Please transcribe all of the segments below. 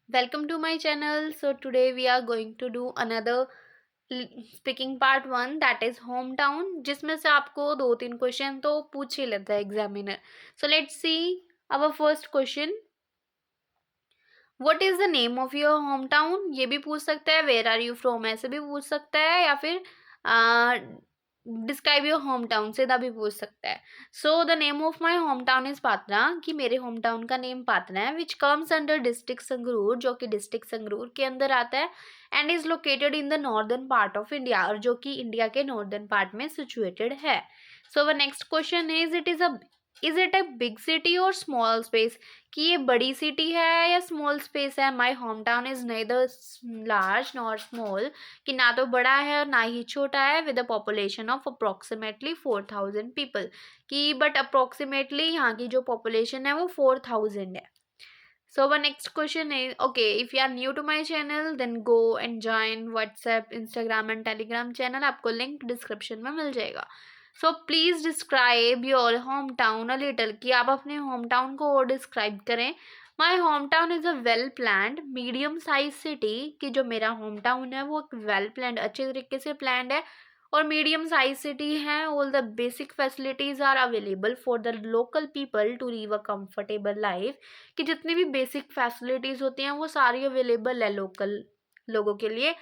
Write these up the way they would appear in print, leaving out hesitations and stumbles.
Welcome to my channel. So today we are going to do another speaking part 1, that is hometown, जिसमें से आपको 2-3 question तो पूछ ही लेता है examiner. So let's see our first question. What is the name of your hometown? ये भी पूछ सकता है. Where are you from? ऐसे भी पूछ सकता है. या फिर डिस्क्राइब योर होम टाउन सीधा भी पूछ सकता है. So the name of my home town is Patna, कि मेरे होम टाउन का नेम पातना है, which comes under district Sangrur, जो कि डिस्ट्रिक्ट संगरूर के अंदर आता है, and is located in the northern part of India, और जो कि इंडिया के नॉर्दर्न पार्ट में सिचुएटेड है. So the next question is it a big city और स्मॉल स्पेस, कि ये बड़ी सिटी है या स्मॉल स्पेस है. माई home town is nether large nor small, कि ना तो बड़ा है और ना ही छोटा है, with a population of approximately 4000 people, कि बट अप्रोक्सीमेटली यहाँ की जो पॉपुलेशन है वो 4000 है. So one next question is, okay, if you are new to my channel then go and join WhatsApp, Instagram and Telegram channel. आपको link description में मिल जाएगा. So please describe your home town a little, कि आप अपने home town को और describe करें. My home town is a well planned medium size city, कि जो मेरा होम टाउन है वो वेल प्लान्ड, अच्छे तरीके से प्लान्ड है और मीडियम साइज सिटी है. All the basic facilities are available for the local people to live a comfortable life, कि जितनी भी बेसिक फैसिलिटीज़ होती हैं वो सारी अवेलेबल है लोकल लोगों के लिए,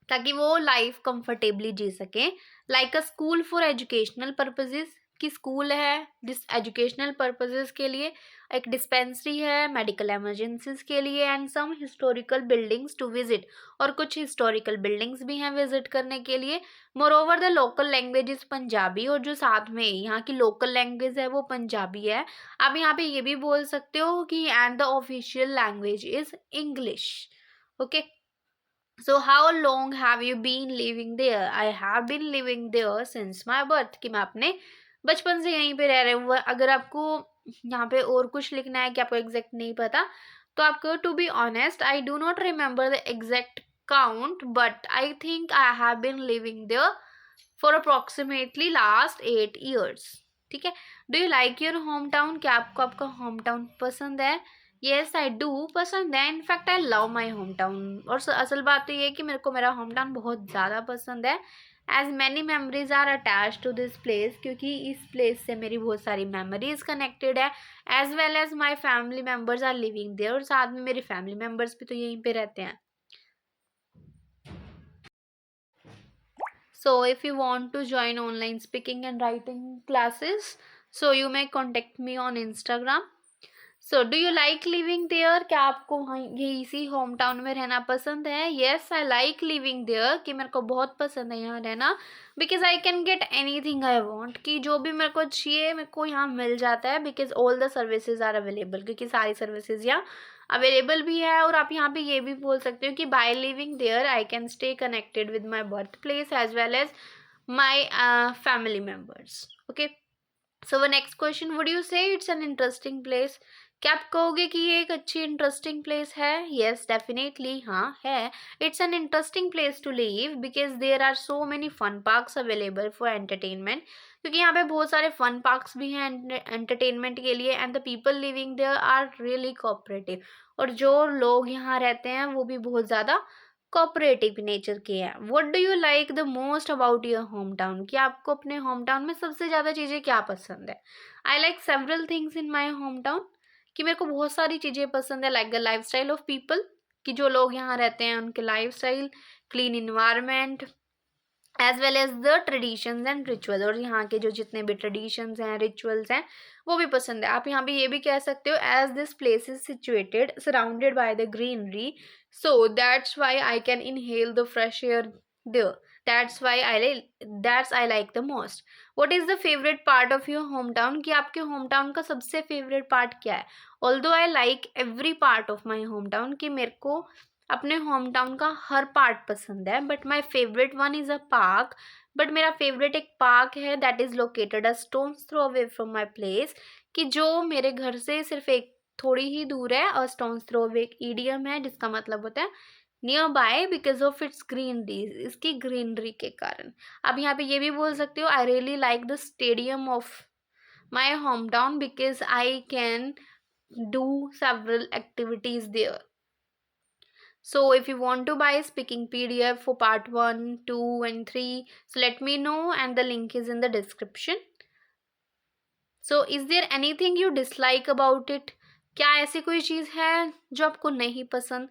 ताकि वो लाइफ कंफर्टेबली जी सकें. Like a school for educational purposes, कि स्कूल है जिस एजुकेशनल पर्पजेज के लिए, एक डिस्पेंसरी है मेडिकल इमरजेंसीज के लिए, and some historical buildings to visit, और कुछ हिस्टोरिकल बिल्डिंग्स भी हैं विजिट करने के लिए. More over the local language is Punjabi, और जो साथ में यहाँ की लोकल लैंग्वेज है वो पंजाबी है. आप यहाँ पे ये भी बोल सकते हो कि and the official language is English. Okay. So how long have you been living there? I have been living there since my birth, कि मैं अपने बचपन से यहीं पे रह रही हूँ. अगर आपको यहाँ पे और कुछ लिखना है कि आपको एग्जैक्ट नहीं पता, तो आपको to be honest I do not remember the exact count, but I think I have been living there for approximately last 8 years. ठीक है. Do you like your home town, क्या आपको आपका होम टाउन पसंद है? येस आई डू, पसंद है. In fact I love my home town. और असल बात तो ये है कि मेरे को मेरा होम टाउन बहुत ज़्यादा पसंद है, as many memories are attach to this place, क्योंकि इस प्लेस से मेरी बहुत सारी मेमोरीज कनेक्टेड है, as well as my family members are living there, और साथ में मेरे फैमिली मेम्बर्स भी तो यहीं पे रहते हैं. So if you want to join online speaking and writing classes, so you may contact me on Instagram. So do you like living there, क्या आपको वहाँ यही इसी होम टाउन में रहना पसंद है? Yes I like living there, कि मेरे को बहुत पसंद है यहाँ रहना, because I can get anything I want, कि जो भी मेरे को चाहिए मेरे को यहाँ मिल जाता है, because all the services are available, क्योंकि सारी सर्विसेज यहाँ अवेलेबल भी है. और आप यहाँ पे ये भी बोल सकते हो कि by living there I can stay connected with my birth place as well as my family members. Okay. So the next question, would you say it's an interesting place, क्या आप कहोगे कि ये एक अच्छी इंटरेस्टिंग प्लेस है? Yes definitely, हाँ है. It's an interesting place to live because there are so many fun parks available for entertainment, क्योंकि यहाँ पे बहुत सारे फन पार्क्स भी हैं एंटरटेनमेंट के लिए, and the people living there are really cooperative, और जो लोग यहाँ रहते हैं वो भी बहुत ज़्यादा कोऑपरेटिव नेचर के हैं. What do you like the most about your home town, कि आपको अपने होम टाउन में सबसे ज़्यादा चीज़ें क्या पसंद है? I like several things in my home town, कि मेरे को बहुत सारी चीज़ें पसंद है. Like the life style of people, कि जो लोग यहाँ रहते हैं उनके life style, clean environment, as well as the traditions and ritual, और यहाँ के जो जितने भी ट्रेडिशंस हैं रिचुअल्स हैं वो भी पसंद है. आप यहाँ पे ये भी कह सकते हो as this place is situated surrounded by the greenery, so that's why I can inhale the fresh air there, that's I like the most. What is the favourite part of your home town, कि आपके home town का सबसे favourite part क्या है? Although I like every part of my home town, कि मेरे को अपने होम टाउन का हर पार्ट पसंद है, but my favourite one is a park. But मेरा फेवरेट एक पार्क है that is located a stone's throw away from my place, कि जो मेरे घर से सिर्फ एक थोड़ी ही दूर है, और स्टोन्स थ्रो अवे एक ईडियम है जिसका मतलब होता है near by, because of its greenery, इसकी ग्रीनरी के कारण. अब यहाँ पे ये भी बोल सकते हो I really like the stadium of my home town because I can do several activities there. So if you want to buy speaking PDF for part 1, 2 and 3, so let me know and the link is in the description. So is there anything you dislike about it? क्या ऐसी कोई चीज़ है जो आपको नहीं पसंद?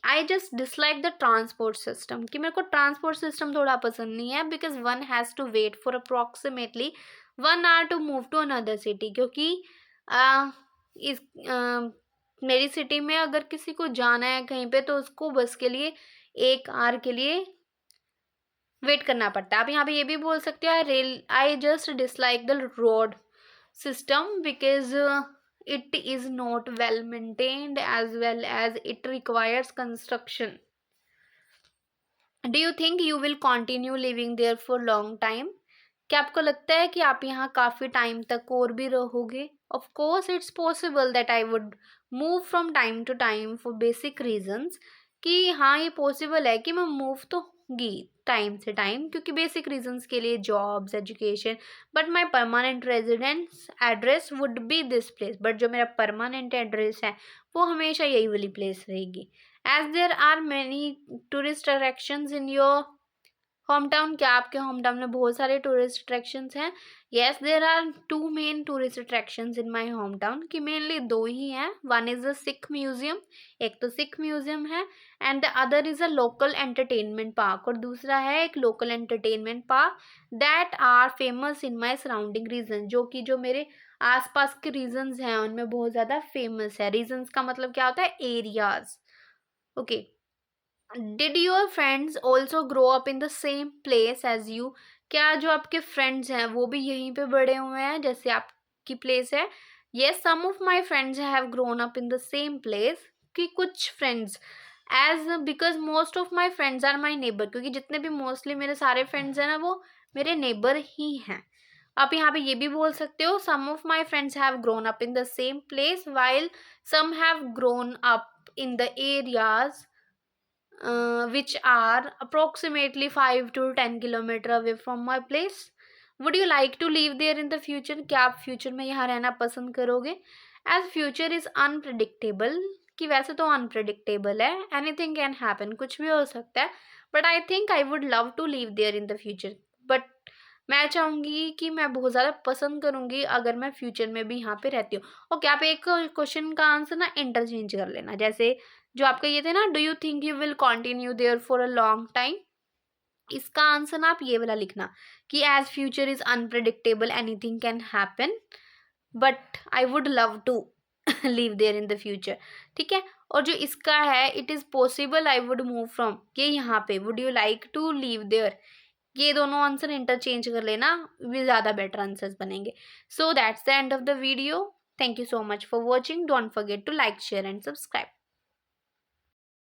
I just dislike the transport system, कि मेरे को ट्रांसपोर्ट सिस्टम थोड़ा पसंद नहीं है, because one has to wait for approximately 1 hour to move to another city, क्योंकि इस मेरी सिटी में अगर किसी को जाना है कहीं पे तो उसको बस के लिए 1 hour के लिए वेट करना पड़ता है। आप यहाँ पे ये भी बोल सकते हो आई just dislike the road system because it is not well maintained as well as it requires construction. Do you think you will continue living there for long time? क्या आपको लगता है कि आप यहाँ काफ़ी टाइम तक और भी रहोगे? Of course it's possible that I would move from time to time for basic reasons, कि हाँ ये पॉसिबल है कि मैं मूव तो होगी टाइम से टाइम, क्योंकि बेसिक रीजंस के लिए jobs, education, but my permanent residence address would be this place, but जो मेरा परमानेंट एड्रेस है वो हमेशा यही वाली प्लेस रहेगी। As there are many tourist attractions in your home town, क्या आपके होम टाउन में बहुत सारे टूरिस्ट अट्रैक्शंस हैं? Yes, there are 2 main tourist attractions in my home town, कि मेनली 2 ही हैं। One is the Sikh museum, एक तो सिख म्यूजियम है, and the other is a local entertainment park, और दूसरा है एक local entertainment park that are famous in my surrounding reason, जो मेरे आसपास के रीजन्स हैं उनमें बहुत ज़्यादा फेमस है। रीजन्स का मतलब क्या होता है? Areas. Okay, did your friends also grow up in the same place as you? क्या जो आपके फ्रेंड्स हैं वो भी यहीं पे बड़े हुए हैं जैसे आपकी प्लेस है? Yes, some of my friends have grown up in the same place, कि कुछ friends as because most of my friends are my neighbour, क्योंकि जितने भी मोस्टली मेरे सारे फ्रेंड्स हैं ना वो मेरे नेबर ही हैं। आप यहाँ पे ये भी बोल सकते हो some of my friends have grown up in the same place while some have grown up in the areas which are approximately 5 to 10 kilometer away from my place. Would you like to live there in the future? क्या आप future में यहाँ रहना पसंद करोगे? As future is unpredictable, कि वैसे तो अनप्रडिक्टेबल है, एनीथिंग कैन हैपन, कुछ भी हो सकता है, but I think I would love to live there in the future. बट मैं चाहूँगी कि मैं बहुत ज़्यादा पसंद करूँगी अगर मैं फ्यूचर में भी यहाँ पे रहती हूँ। ओके, आप एक क्वेश्चन का आंसर ना इंटरचेंज कर लेना, जैसे जो आपका ये थे ना, do you think you will continue there for a long time, इसका आंसर ना आप ये वाला लिखना कि as future is unpredictable anything can happen but I would love to live there in the future. ठीक है, और जो इसका है it is possible I would move from, ये यहाँ पे would you like to live there, ये दोनों आंसर इंटरचेंज कर लेना, भी ज़्यादा बेटर आंसर्स बनेंगे। So that's the end of the video. Thank you so much for watching. Don't forget to like, share and subscribe.